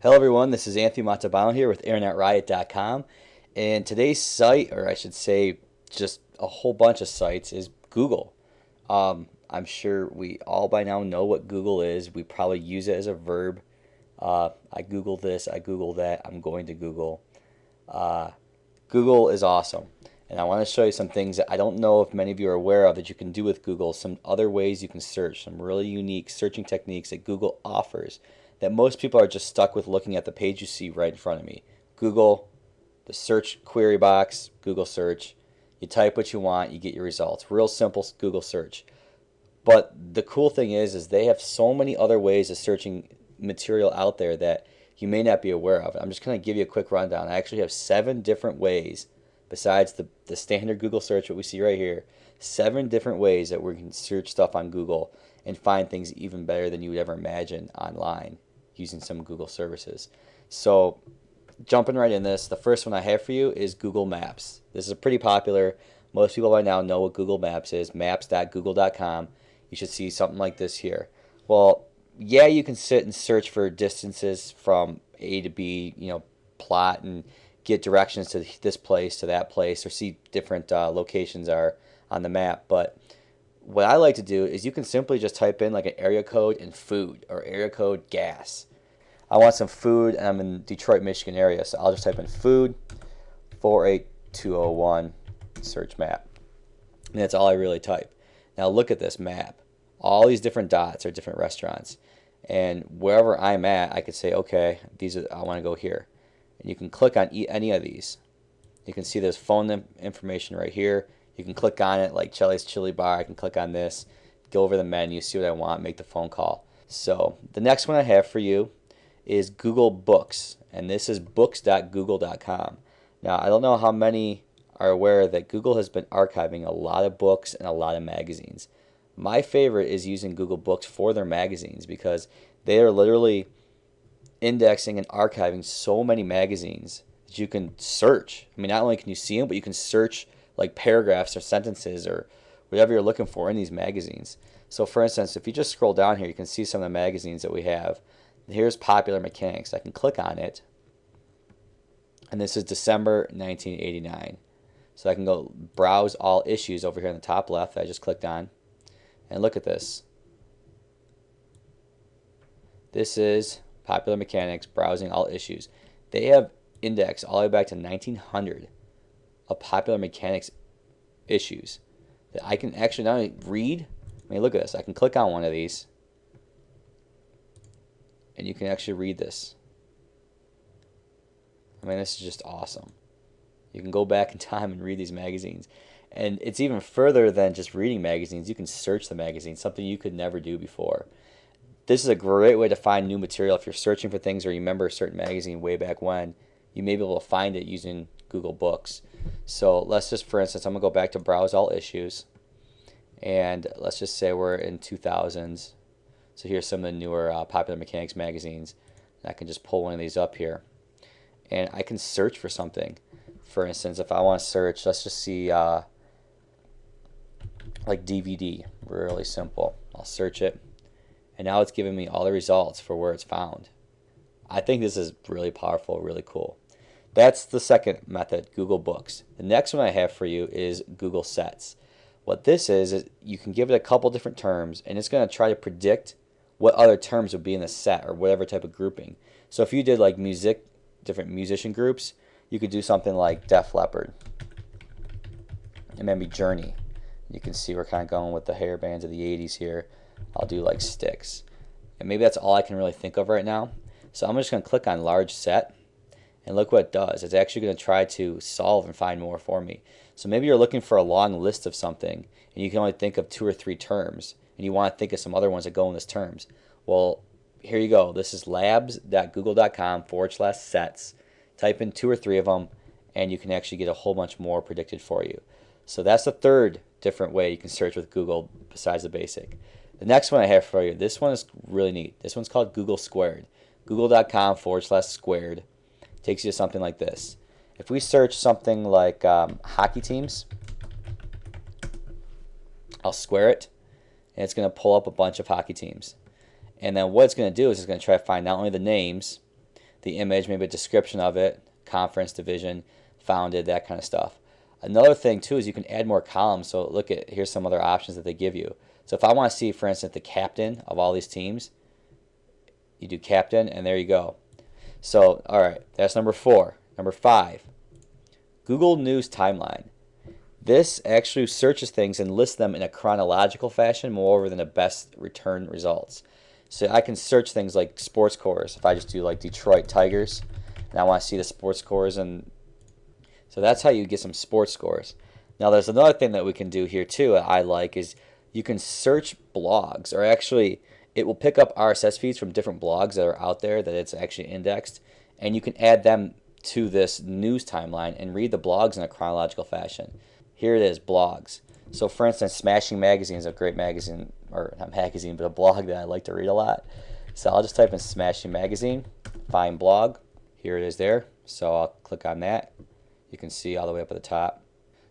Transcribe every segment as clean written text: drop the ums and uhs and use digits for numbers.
Hello everyone, this is Anthony Montalbano here with InternetRiot.com, and today's site, or I should say just a whole bunch of sites, is Google. I'm sure we all by now know what Google is. We probably use it as a verb. I Google this, I Google that, I'm going to Google. Uh, Google is awesome, and I want to show you some things that I don't know if many of you are aware of that you can do with Google, some other ways you can search, some really unique searching techniques that Google offers that most people are just stuck with looking at the page you see right in front of me. Google, the search query box, Google search. You type what you want, you get your results. Real simple Google search. But the cool thing is they have so many other ways of searching material out there that you may not be aware of. I'm just going to give you a quick rundown. I actually have 7 different ways, besides the standard Google search that we see right here, 7 different ways that we can search stuff on Google and find things even better than you would ever imagine online using some Google services. So jumping right in this, the first one I have for you is Google Maps. This is pretty popular. Most people by now know what Google Maps is, maps.google.com. You should see something like this here. Well, yeah, you can sit and search for distances from A to B, plot and get directions to this place, to that place, or see different locations are on the map. But what I like to do is you can simply just type in like an area code and food or area code gas. I want some food and I'm in Detroit, Michigan area, so I'll just type in food 48201 search map. And that's all I really type. Now look at this map. All these different dots are different restaurants. And wherever I'm at, I could say, okay, I want to go here. And you can click on any of these. You can see there's phone information right here. You can click on it like Chelly's Chili Bar. I can click on this, go over the menu, see what I want, make the phone call. So the next one I have for you is Google Books, and this is books.google.com. Now, I don't know how many are aware that Google has been archiving a lot of books and a lot of magazines. My favorite is using Google Books for their magazines because they are literally indexing and archiving so many magazines that you can search. I mean, not only can you see them, but you can search like paragraphs or sentences or whatever you're looking for in these magazines. So for instance, if you just scroll down here, you can see some of the magazines that we have. Here's Popular Mechanics. I can click on it, and this is December 1989. So I can go browse all issues over here in the top left that I just clicked on, and look at this. This is Popular Mechanics browsing all issues. They have indexed all the way back to 1900 of Popular Mechanics issues that I can actually not only read. I mean, look at this. I can click on one of these, and you can actually read this. I mean, this is just awesome. You can go back in time and read these magazines. And it's even further than just reading magazines. You can search the magazines, something you could never do before. This is a great way to find new material. If you're searching for things or you remember a certain magazine way back when, you may be able to find it using Google Books. So let's just, for instance, I'm going to go back to browse all issues. And let's just say we're in 2000s. So here's some of the newer Popular Mechanics magazines. And I can just pull one of these up here. And I can search for something. For instance, if I want to search, let's just see like DVD. Really simple. I'll search it. And now it's giving me all the results for where it's found. I think this is really powerful, really cool. That's the second method, Google Books. The next one I have for you is Google Sets. What this is you can give it a couple different terms, and it's going to try to predict what other terms would be in the set or whatever type of grouping. So if you did like music, different musician groups, you could do something like Def Leppard and maybe Journey. You can see we're kind of going with the hair bands of the 80s here. I'll do like Styx. And maybe that's all I can really think of right now. So I'm just going to click on Large Set, and look what it does. It's actually going to try to solve and find more for me. So maybe you're looking for a long list of something, and you can only think of 2 or 3 terms, and you want to think of some other ones that go in those terms. Well, here you go. This is labs.google.com/sets. Type in 2 or 3 of them, and you can actually get a whole bunch more predicted for you. So that's the third different way you can search with Google besides the basic. The next one I have for you, this one is really neat. This one's called Google Squared. Google.com/squared takes you to something like this. If we search something like hockey teams, I'll square it, and it's going to pull up a bunch of hockey teams. And then what it's going to do is it's going to try to find not only the names, the image, maybe a description of it, conference, division, founded, that kind of stuff. Another thing too is you can add more columns. So look at, here's some other options that they give you. So if I want to see, for instance, the captain of all these teams, you do captain, and there you go. So, all right, that's number 4. Number 5, Google News Timeline. This actually searches things and lists them in a chronological fashion more than the best return results. So I can search things like sports scores. If I just do like Detroit Tigers, and I want to see the sports scores, and so that's how you get some sports scores. Now there's another thing that we can do here too I like is you can search blogs, or actually it will pick up RSS feeds from different blogs that are out there that it's actually indexed, and you can add them to this news timeline and read the blogs in a chronological fashion. Here it is, blogs. So for instance, Smashing Magazine is a great magazine, or not magazine, but a blog that I like to read a lot. So I'll just type in Smashing Magazine, find blog. Here it is there. So I'll click on that. You can see all the way up at the top.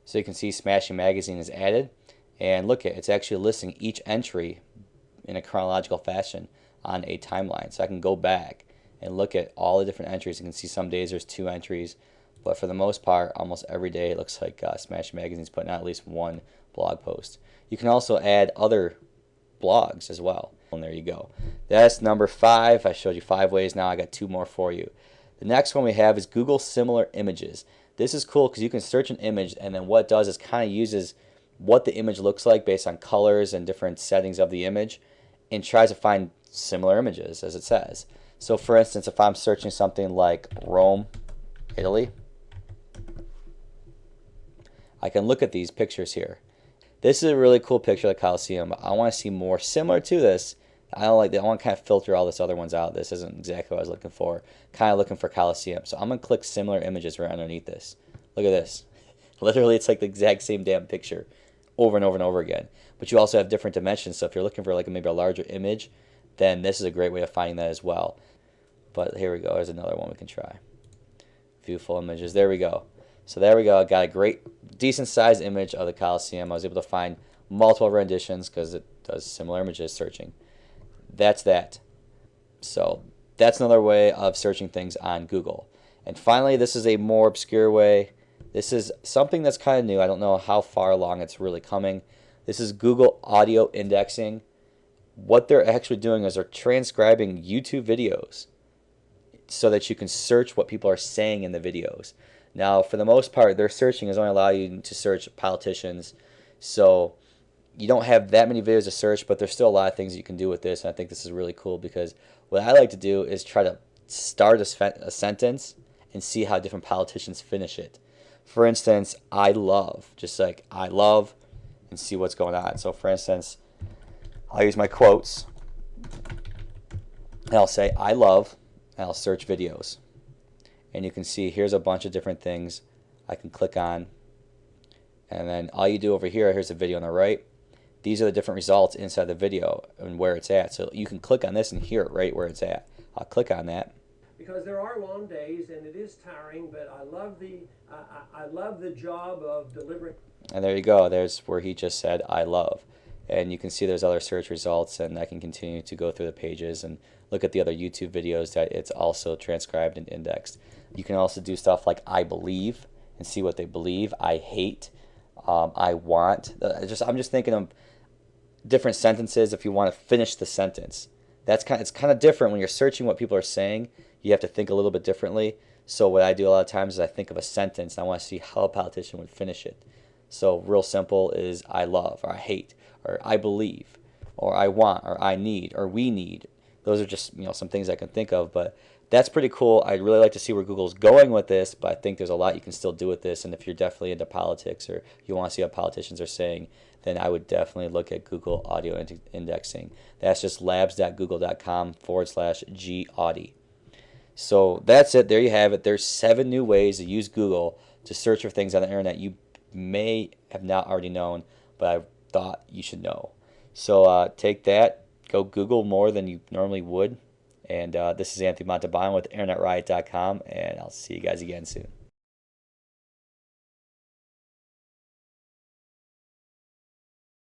So you can see Smashing Magazine is added. And look at, it's actually listing each entry in a chronological fashion on a timeline. So I can go back and look at all the different entries. You can see some days there's 2 entries, but for the most part, almost every day it looks like Smashing Magazine's putting out at least 1 blog post. You can also add other blogs as well. And there you go. That's number 5. I showed you 5 ways. Now I got 2 more for you. The next one we have is Google Similar Images. This is cool because you can search an image, and then what it does is kind of uses what the image looks like based on colors and different settings of the image, and tries to find similar images, as it says. So for instance, if I'm searching something like Rome, Italy, I can look at these pictures here. This is a really cool picture of the Colosseum. I want to see more similar to this. I don't like that. I want to kind of filter all this other ones out. This isn't exactly what I was looking for. Kind of looking for Colosseum. So I'm going to click similar images right underneath this. Look at this. Literally, it's like the exact same damn picture over and over and over again. But you also have different dimensions. So if you're looking for like maybe a larger image, then this is a great way of finding that as well. But here we go. There's another one we can try. View full images. There we go. So there we go. I got a great, decent sized image of the Colosseum. I was able to find multiple renditions because it does similar images searching. That's that. So that's another way of searching things on Google. And finally, this is a more obscure way. This is something that's kind of new. I don't know how far along it's really coming. This is Google Audio Indexing. What they're actually doing is they're transcribing YouTube videos so that you can search what people are saying in the videos. Now, for the most part, their searching is only allow you to search politicians. So you don't have that many videos to search, but there's still a lot of things you can do with this. And I think this is really cool because what I like to do is try to start a sentence and see how different politicians finish it. For instance, I love, just like I love, and see what's going on. So for instance, I'll use my quotes, and I'll say I love, and I'll search videos. And you can see here's a bunch of different things I can click on. And then all you do over here, here's a video on the right. These are the different results inside the video and where it's at. So you can click on this and hear it right where it's at. I'll click on that. Because there are long days and it is tiring, but I love the job of delivering. And there you go. There's where he just said I love. And you can see there's other search results, and I can continue to go through the pages and look at the other YouTube videos that it's also transcribed and indexed. You can also do stuff like I believe and see what they believe. I hate. I want. I'm just thinking of different sentences if you want to finish the sentence. It's kind of different when you're searching what people are saying. You have to think a little bit differently. So what I do a lot of times is I think of a sentence and I want to see how a politician would finish it. So real simple is I love, or I hate, or I believe, or I want, or I need, or we need. Those are just some things I can think of, but that's pretty cool. I'd really like to see where Google's going with this, but I think there's a lot you can still do with this. And if you're definitely into politics or you want to see what politicians are saying, then I would definitely look at Google Audio Indexing. That's just labs.google.com/gaudi. So that's it. There you have it. There's 7 new ways to use Google to search for things on the internet you may have not already known, but I thought you should know. So take that. Go Google more than you normally would. And this is Anthony Montalbano with InternetRiot.com, and I'll see you guys again soon.